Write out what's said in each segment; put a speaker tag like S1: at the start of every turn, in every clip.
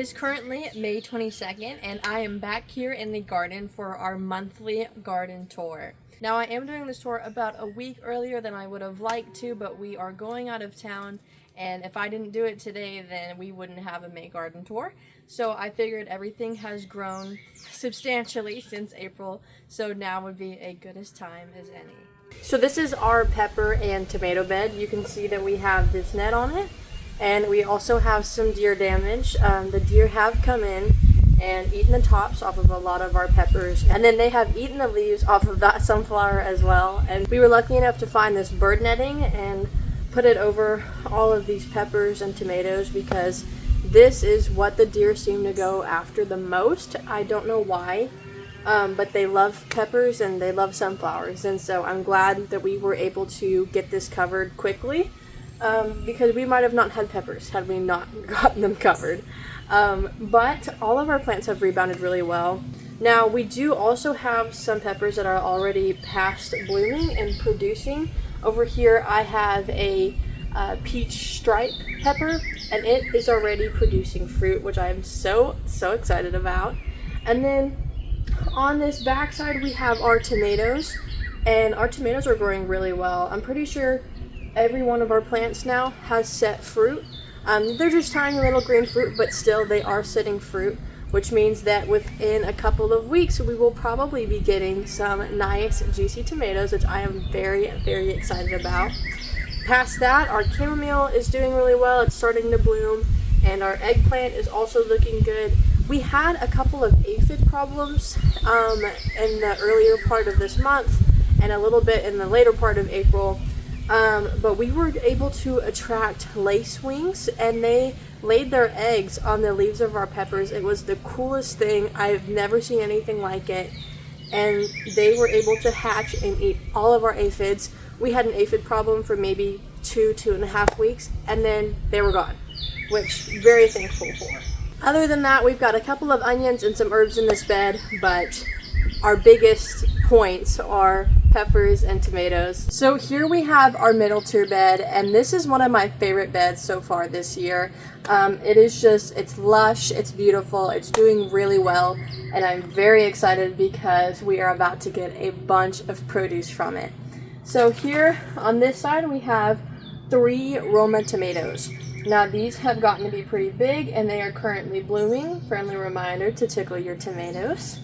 S1: is currently May 22nd, and I am back here in the garden for our monthly garden tour. Now, I am doing this tour about a week earlier than I would have liked to, but we are going out of town, and if I didn't do it today, then we wouldn't have a May garden tour. So I figured everything has grown substantially since April, so now would be as good as time as any. So this is our pepper and tomato bed. You can see that we have this net on it. And we also have some deer damage. The deer have come in and eaten the tops off of a lot of our peppers. And then they have eaten the leaves off of that sunflower as well. And we were lucky enough to find this bird netting and put it over all of these peppers and tomatoes because this is what the deer seem to go after the most. I don't know why, but they love peppers and they love sunflowers. And so I'm glad that we were able to get this covered quickly. Because we might have not had peppers had we not gotten them covered. But all of our plants have rebounded really well. Now, we do also have some peppers that are already past blooming and producing. Over here, I have a peach stripe pepper, and it is already producing fruit, which I am so excited about. And then on this back side, we have our tomatoes, and our tomatoes are growing really well. I'm pretty sure every one of our plants now has set fruit. They're just tiny little green fruit, but still they are setting fruit, which means that within a couple of weeks we will probably be getting some nice juicy tomatoes, which I am very excited about. Past that, our chamomile is doing really well. It's starting to bloom, and our eggplant is also looking good. We had a couple of aphid problems in the earlier part of this month and a little bit in the later part of April. But we were able to attract lacewings, and they laid their eggs on the leaves of our peppers. It was the coolest thing. I've never seen anything like it. And they were able to hatch and eat all of our aphids. We had an aphid problem for maybe 2.5 weeks, and then they were gone, which very thankful for. Other than that, we've got a couple of onions and some herbs in this bed, but our biggest points are peppers and tomatoes. So here we have our middle tier bed, and this is one of my favorite beds so far this year. It's lush, it's beautiful, it's doing really well, and I'm very excited because we are about to get a bunch of produce from it. So here on this side we have 3 Roma tomatoes. Now these have gotten to be pretty big and they are currently blooming. Friendly reminder to tickle your tomatoes.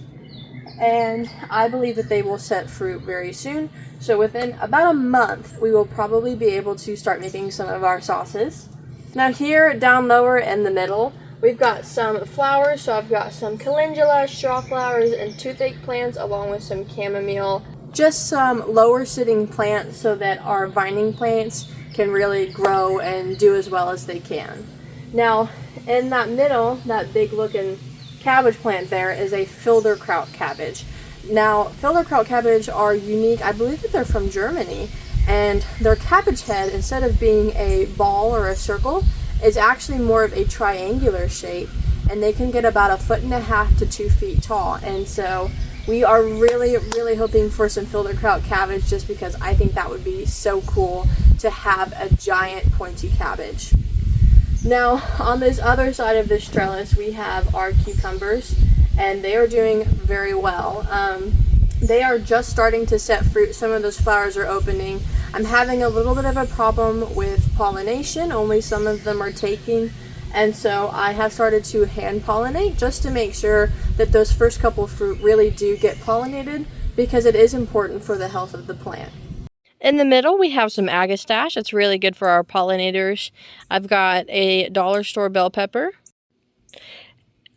S1: And I believe that they will set fruit very soon. So within about a month, we will probably be able to start making some of our sauces. Now here, down lower in the middle, we've got some flowers. So I've got some calendula, straw flowers, and toothache plants, along with some chamomile. Just some lower sitting plants so that our vining plants can really grow and do as well as they can. Now, in that middle, that big looking cabbage plant there is a Filderkraut cabbage. Now, Filderkraut cabbage are unique. I believe that they're from Germany, and their cabbage head, instead of being a ball or a circle, is actually more of a triangular shape, and they can get about 1.5 to 2 feet tall. And so we are really hoping for some Filderkraut cabbage, just because I think that would be so cool to have a giant pointy cabbage. Now, on this other side of this trellis, we have our cucumbers, and they are doing very well. They are just starting to set fruit. Some of those flowers are opening. I'm having a little bit of a problem with pollination. Only some of them are taking, and so I have started to hand pollinate just to make sure that those first couple fruit really do get pollinated, because it is important for the health of the plant. In the middle, we have some agastache. It's really good for our pollinators. I've got a dollar store bell pepper,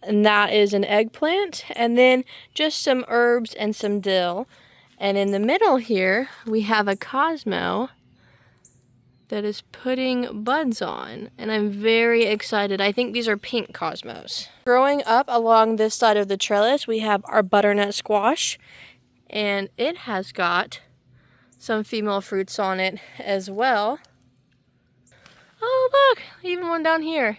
S1: and that is an eggplant, and then just some herbs and some dill. And in the middle here, we have a Cosmo that is putting buds on, and I'm very excited. I think these are pink Cosmos. Growing up along this side of the trellis, we have our butternut squash, and it has got some female fruits on it as well. Oh look, even one down here.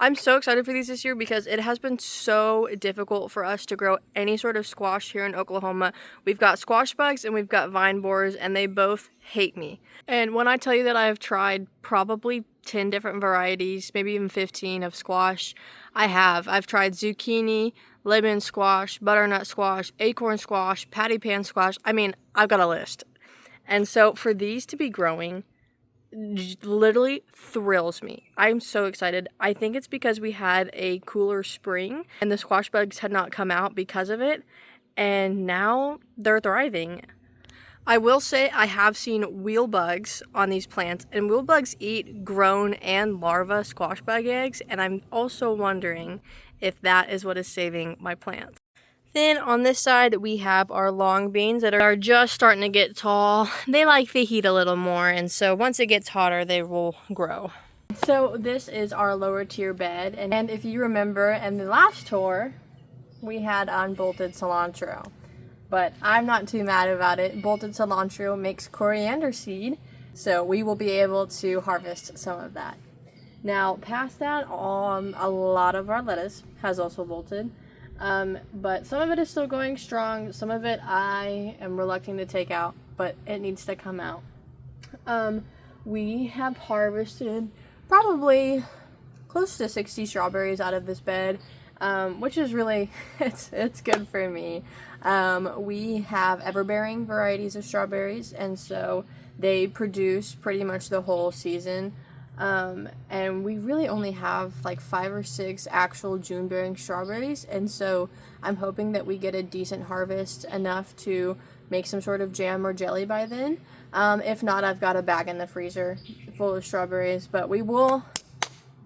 S1: I'm so excited for these this year because it has been so difficult for us to grow any sort of squash here in Oklahoma. We've got squash bugs and we've got vine borers, and they both hate me. And when I tell you that I have tried probably 10 different varieties, maybe even 15 of squash, I have. I've tried zucchini, lemon squash, butternut squash, acorn squash, patty pan squash. I mean, I've got a list. And so for these to be growing literally thrills me. I'm so excited. I think it's because we had a cooler spring and the squash bugs had not come out because of it, and now they're thriving. I will say I have seen wheel bugs on these plants, and wheel bugs eat grown and larva squash bug eggs, and I'm also wondering if that is what is saving my plants. Then on this side we have our long beans that are just starting to get tall. They like the heat a little more, and so once it gets hotter they will grow. So this is our lower tier bed, and if you remember in the last tour we had unbolted cilantro, but I'm not too mad about it. Bolted cilantro makes coriander seed, so we will be able to harvest some of that. Now past that, a lot of our lettuce has also bolted. But some of it is still going strong. Some of it I am reluctant to take out, but it needs to come out. We have harvested probably close to 60 strawberries out of this bed, which is really, it's good for me. We have ever-bearing varieties of strawberries, and so they produce pretty much the whole season. And we really only have like 5 or 6 actual June-bearing strawberries, and so I'm hoping that we get a decent harvest, enough to make some sort of jam or jelly by then. If not, I've got a bag in the freezer full of strawberries, but we will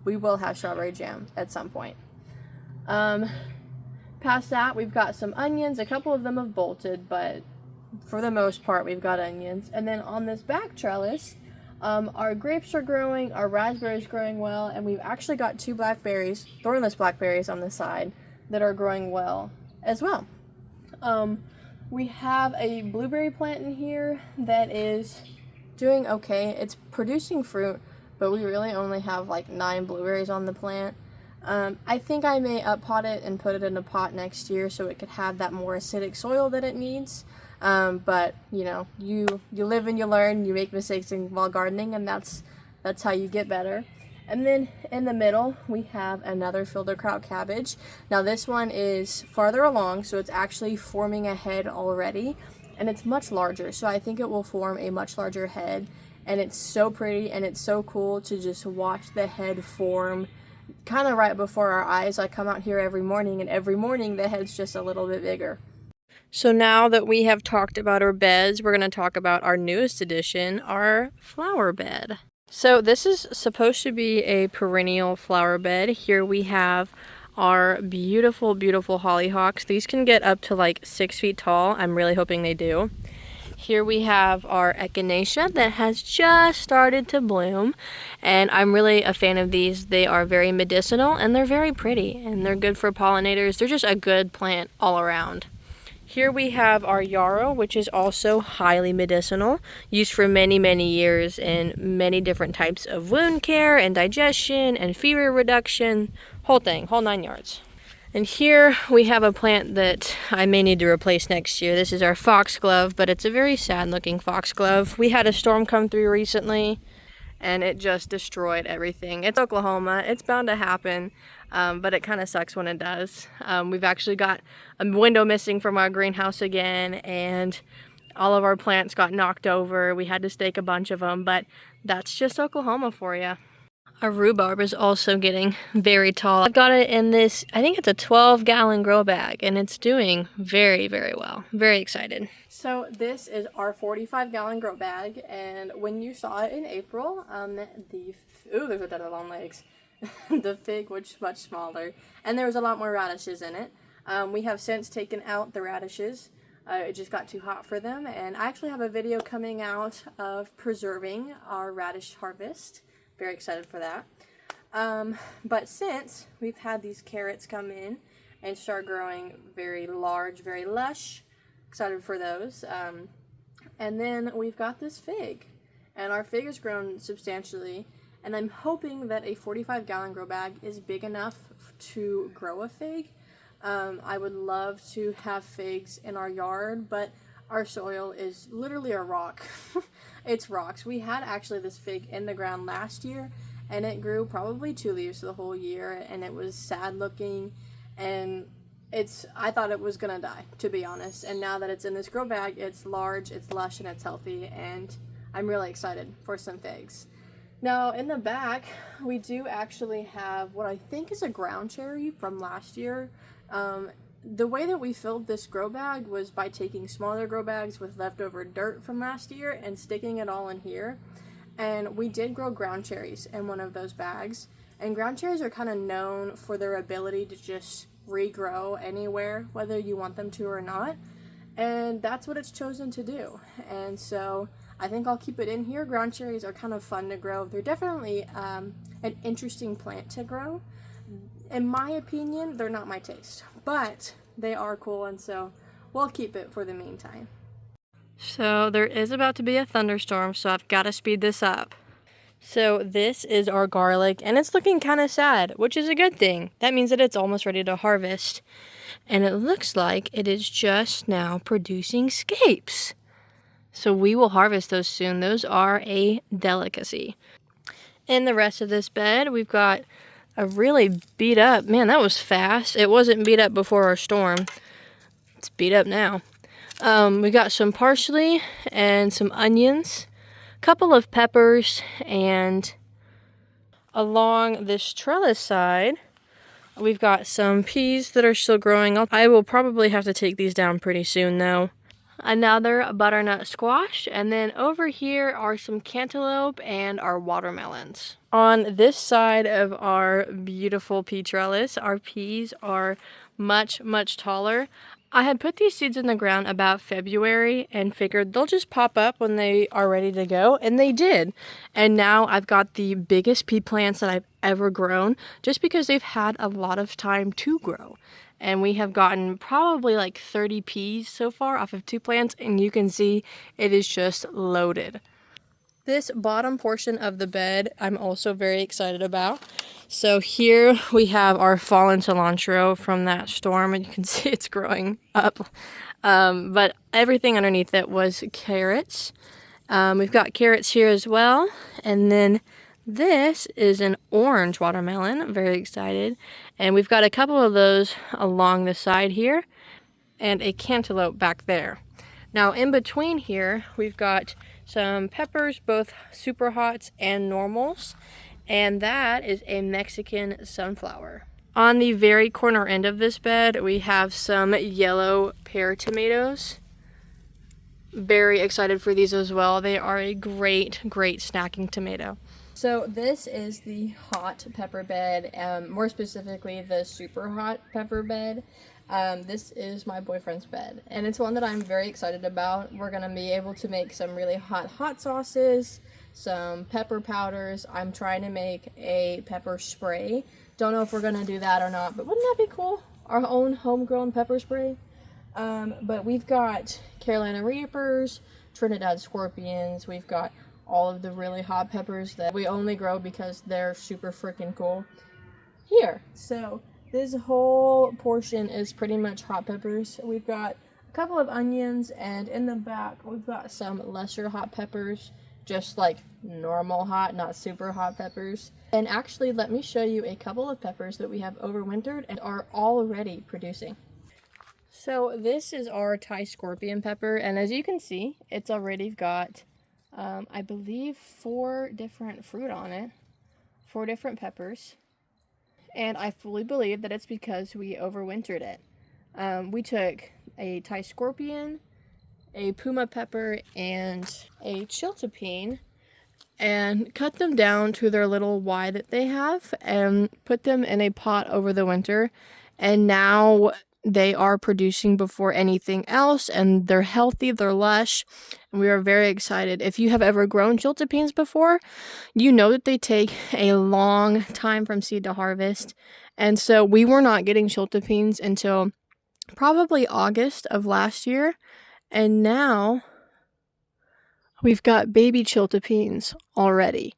S1: have strawberry jam at some point. Past that, we've got some onions. A couple of them have bolted, but for the most part we've got onions. And then on this back trellis, our grapes are growing, our raspberries growing well, and we've actually got 2 blackberries, thornless blackberries on the side, that are growing well as well. We have a blueberry plant in here that is doing okay. It's producing fruit, but we really only have like 9 blueberries on the plant. I think I may up-pot it and put it in a pot next year so it could have that more acidic soil that it needs. But you know, you live and you learn, you make mistakes while gardening, and that's how you get better. And then in the middle we have another Filderkraut cabbage. Now this one is farther along, so it's actually forming a head already, and it's much larger, so I think it will form a much larger head. And it's so pretty, and it's so cool to just watch the head form kind of right before our eyes. I come out here every morning, and every morning the head's just a little bit bigger. So now that we have talked about our beds, we're going to talk about our newest addition, our flower bed. So this is supposed to be a perennial flower bed. Here we have our beautiful, beautiful hollyhocks. These can get up to like 6 feet tall. I'm really hoping they do. Here we have our echinacea that has just started to bloom, and I'm really a fan of these. They are very medicinal, and they're very pretty, and they're good for pollinators. They're just a good plant all around. Here we have our yarrow, which is also highly medicinal, used for many, many years in many different types of wound care and digestion and fever reduction, whole 9 yards. And here we have a plant that I may need to replace next year. This is our foxglove, but it's a very sad looking foxglove. We had a storm come through recently, and it just destroyed everything. It's Oklahoma, it's bound to happen, but it kind of sucks when it does. We've actually got a window missing from our greenhouse again, and all of our plants got knocked over. We had to stake a bunch of them, but that's just Oklahoma for you. Our rhubarb is also getting very tall. I've got it in this, I think it's a 12-gallon grow bag, and it's doing very, very well. Very excited. So this is our 45-gallon grow bag, and when you saw it in April, there's a dead long legs. The fig was much smaller, and there was a lot more radishes in it. We have since taken out the radishes. It just got too hot for them, and I actually have a video coming out of preserving our radish harvest. Very excited for that. But since we've had these carrots come in and start growing very large, very lush, excited for those. And then we've got this fig, and our fig has grown substantially, and I'm hoping that a 45-gallon grow bag is big enough to grow a fig. I would love to have figs in our yard, but our soil is literally a rock. It's rocks. We had actually this fig in the ground last year, and it grew probably 2 leaves the whole year, and it was sad looking, and I thought it was gonna die, to be honest. And now that it's in this grow bag, it's large, it's lush, and it's healthy, and I'm really excited for some figs. Now in the back, we do actually have what I think is a ground cherry from last year. The way that we filled this grow bag was by taking smaller grow bags with leftover dirt from last year and sticking it all in here. And we did grow ground cherries in one of those bags. And ground cherries are kind of known for their ability to just regrow anywhere, whether you want them to or not. And that's what it's chosen to do. And so I think I'll keep it in here. Ground cherries are kind of fun to grow. They're definitely an interesting plant to grow. In my opinion, they're not my taste, but they are cool, and so we'll keep it for the meantime. So there is about to be a thunderstorm, so I've got to speed this up. So this is our garlic, and it's looking kind of sad, which is a good thing. That means that it's almost ready to harvest. And it looks like it is just now producing scapes. So we will harvest those soon. Those are a delicacy. In the rest of this bed, we've got a really beat up, man, that was fast. It wasn't beat up before our storm. It's beat up now. We got some parsley and some onions, a couple of peppers, and along this trellis side, we've got some peas that are still growing. I will probably have to take these down pretty soon though. Another butternut squash, and then over here are some cantaloupe and our watermelons. On this side of our beautiful pea trellis, our peas are much, much taller. I had put these seeds in the ground about February and figured they'll just pop up when they are ready to go, and they did. And now I've got the biggest pea plants that I've ever grown, just because they've had a lot of time to grow. And we have gotten probably like 30 peas so far off of 2 plants, and you can see it is just loaded. This bottom portion of the bed I'm also very excited about. So here we have our fallen cilantro from that storm, and you can see it's growing up. But everything underneath it was carrots. We've got carrots here as well, and then this is an orange watermelon. I'm very excited. And we've got a couple of those along the side here and a cantaloupe back there. Now in between here, we've got some peppers, both super hots and normals. And that is a Mexican sunflower. On the very corner end of this bed, we have some yellow pear tomatoes. Very excited for these as well. They are a great, great snacking tomato. So this is the hot pepper bed, more specifically the super hot pepper bed. This is my boyfriend's bed, and it's one that I'm very excited about. We're going to be able to make some really hot sauces, some pepper powders. I'm trying to make a pepper spray. Don't know if we're going to do that or not, but wouldn't that be cool? Our own homegrown pepper spray. But we've got Carolina Reapers, Trinidad Scorpions, we've got all of the really hot peppers that we only grow because they're super freaking cool here. So this whole portion is pretty much hot peppers. We've got a couple of onions, and in the back we've got some lesser hot peppers, just like normal hot, not super hot peppers. And actually, let me show you a couple of peppers that we have overwintered and are already producing. So this is our Thai scorpion pepper, and as you can see, it's already got I believe 4 different fruit on it, 4 different peppers, and I fully believe that it's because we overwintered it. We took a Thai scorpion, a puma pepper, and a chiltepine, and cut them down to their little Y that they have, and put them in a pot over the winter, and now they are producing before anything else, and they're healthy, they're lush, and we are very excited. If you have ever grown chiltepines before, you know that they take a long time from seed to harvest, and so we were not getting chiltepines until probably August of last year, and now we've got baby chiltepines already.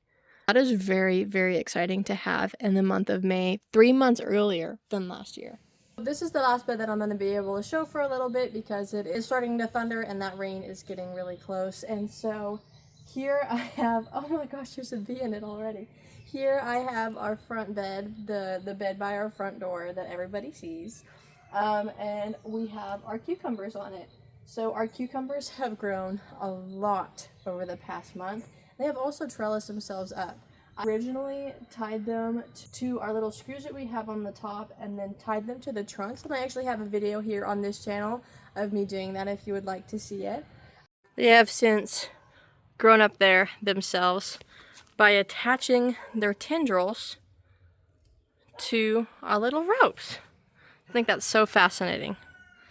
S1: That is very, very exciting to have in the month of May, 3 months earlier than last year. This is the last bed that I'm going to be able to show for a little bit because it is starting to thunder and that rain is getting really close. And so here I have, oh my gosh, there's a bee in it already. Here I have our front bed, the bed by our front door that everybody sees. And we have our cucumbers on it. So our cucumbers have grown a lot over the past month. They have also trellised themselves up. I originally tied them to our little screws that we have on the top and then tied them to the trunks. And I actually have a video here on this channel of me doing that if you would like to see it. They have since grown up there themselves by attaching their tendrils to our little ropes. I think that's so fascinating.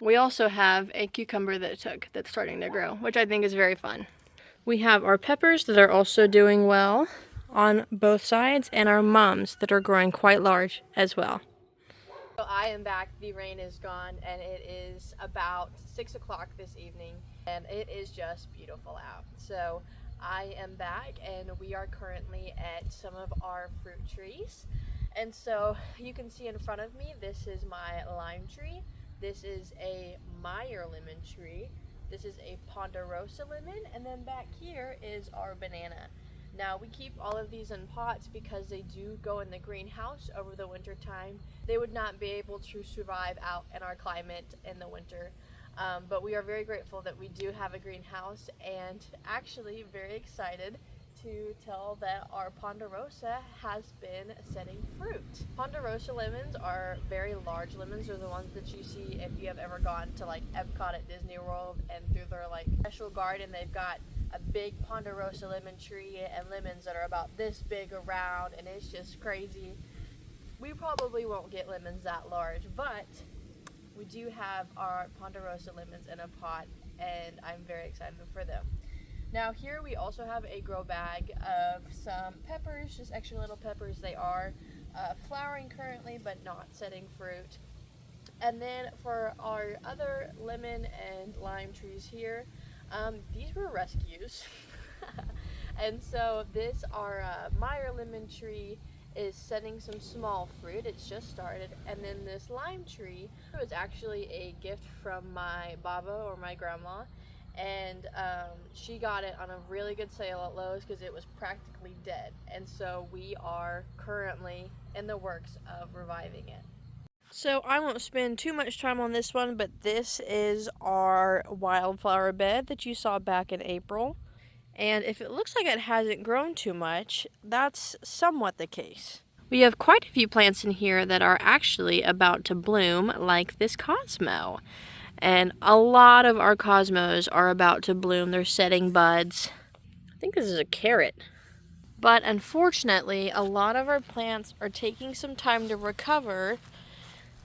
S1: We also have a cucumber that's starting to grow, which I think is very fun. We have our peppers that are also doing well on both sides, and our mums that are growing quite large as well. So I am back, the rain is gone, and it is about 6 o'clock this evening, and it is just beautiful out. So I am back, and we are currently at some of our fruit trees. And so you can see in front of me, this is my lime tree. This is a Meyer lemon tree. This is a ponderosa lemon, and then back here is our banana. Now we keep all of these in pots because they do go in the greenhouse over the winter time. They would not be able to survive out in our climate in the winter. But we are very grateful that we do have a greenhouse, and actually very excited to tell that our ponderosa has been setting fruit. Ponderosa lemons are very large lemons. They're the ones that you see if you have ever gone to like Epcot at Disney World, and through their like special garden they've got a big ponderosa lemon tree and lemons that are about this big around, and it's just crazy. We probably won't get lemons that large, but we do have our ponderosa lemons in a pot, and I'm very excited for them. Now here we also have a grow bag of some peppers, just extra little peppers. They are flowering currently but not setting fruit. And then for our other lemon and lime trees here, these were rescues. And so this, our Meyer lemon tree is setting some small fruit. It's just started. And then this lime tree was actually a gift from my baba, or my grandma. And she got it on a really good sale at Lowe's because it was practically dead. And so we are currently in the works of reviving it. So I won't spend too much time on this one, but this is our wildflower bed that you saw back in April. And if it looks like it hasn't grown too much, that's somewhat the case. We have quite a few plants in here that are actually about to bloom, like this Cosmo. And a lot of our cosmos are about to bloom. They're setting buds. I think this is a carrot. But unfortunately, a lot of our plants are taking some time to recover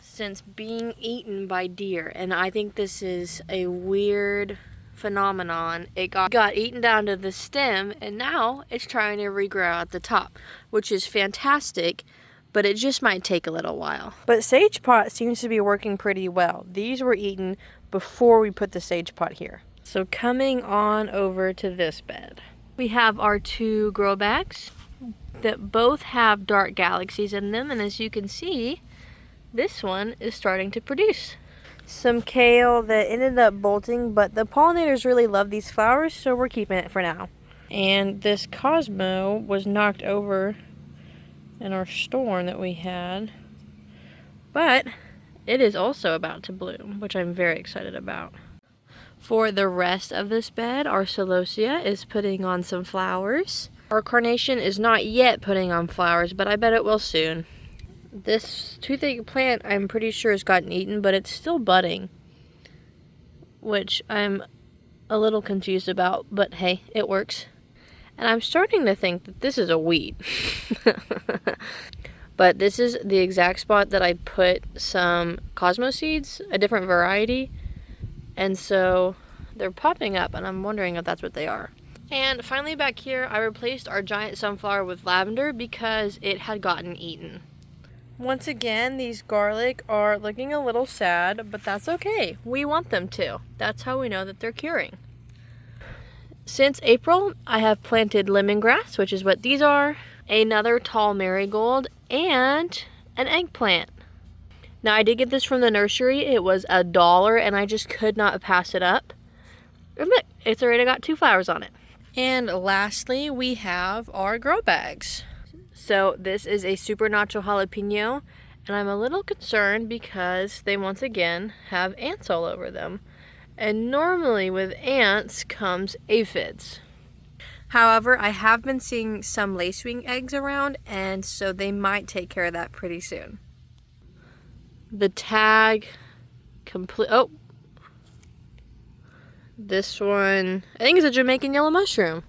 S1: since being eaten by deer. And I think this is a weird phenomenon. It got eaten down to the stem, and now it's trying to regrow at the top, which is fantastic. But it just might take a little while. But sage pot seems to be working pretty well. These were eaten before we put the sage pot here. So coming on over to this bed, we have our two grow bags that both have dark galaxies in them, and as you can see, this one is starting to produce some kale that ended up bolting, but the pollinators really love these flowers, so we're keeping it for now. And this Cosmo was knocked over in our storm that we had, but it is also about to bloom, which I'm very excited about. For the rest of this bed, our celosia is putting on some flowers. Our carnation is not yet putting on flowers, but I bet it will soon. This toothache plant I'm pretty sure has gotten eaten, but it's still budding, which I'm a little confused about, but hey, it works. And I'm starting to think that this is a weed. But this is the exact spot that I put some Cosmo seeds, a different variety. And so they're popping up, and I'm wondering if that's what they are. And finally back here, I replaced our giant sunflower with lavender because it had gotten eaten. Once again, these garlic are looking a little sad, but that's okay. We want them to. That's how we know that they're curing. Since April, I have planted lemongrass, which is what these are, another tall marigold, and an eggplant. Now I did get this from the nursery. It was $1 and I just could not pass it up. And look, it's already got 2 flowers on it. And lastly, we have our grow bags. So this is a super nacho jalapeno, and I'm a little concerned because they once again have ants all over them. And normally with ants comes aphids. However, I have been seeing some lacewing eggs around, and so they might take care of that pretty soon. The tag oh, this one, I think it's a Jamaican yellow mushroom.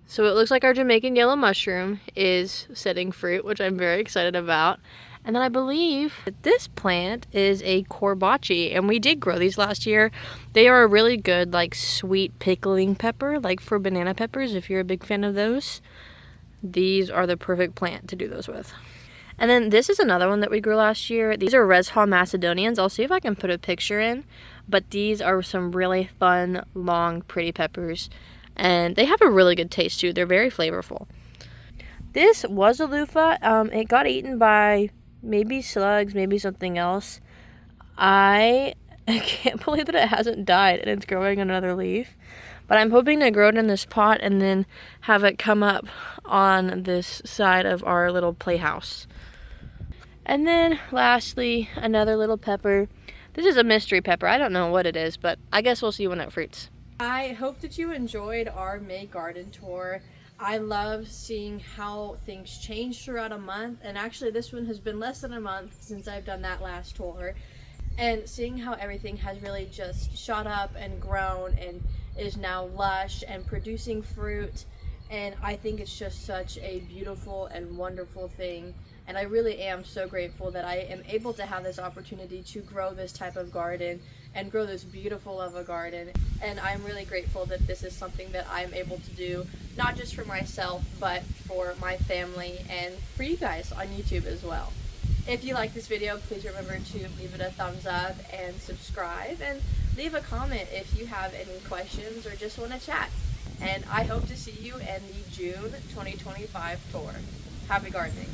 S1: So it looks like our Jamaican yellow mushroom is setting fruit, which I'm very excited about. And then I believe that this plant is a corbachi, and we did grow these last year. They are a really good, like, sweet pickling pepper, like for banana peppers, if you're a big fan of those. These are the perfect plant to do those with. And then this is another one that we grew last year. These are Res Hall Macedonians. I'll see if I can put a picture in. But these are some really fun, long, pretty peppers. And they have a really good taste too. They're very flavorful. This was a loofah. It got eaten by maybe slugs, maybe something else. I can't believe that it hasn't died and it's growing another leaf. But I'm hoping to grow it in this pot and then have it come up on this side of our little playhouse. And then lastly, another little pepper. This is a mystery pepper. I don't know what it is, but I guess we'll see when it fruits. I hope that you enjoyed our May garden tour. I love seeing how things change throughout a month, and actually this one has been less than a month since I've done that last tour, and seeing how everything has really just shot up and grown and is now lush and producing fruit. And I think it's just such a beautiful and wonderful thing. And I really am so grateful that I am able to have this opportunity to grow this type of garden and grow this beautiful of a garden. And I'm really grateful that this is something that I'm able to do, not just for myself, but for my family and for you guys on YouTube as well. If you like this video, please remember to leave it a thumbs up and subscribe, and leave a comment if you have any questions or just want to chat. And I hope to see you in the June 2025 tour. Happy gardening.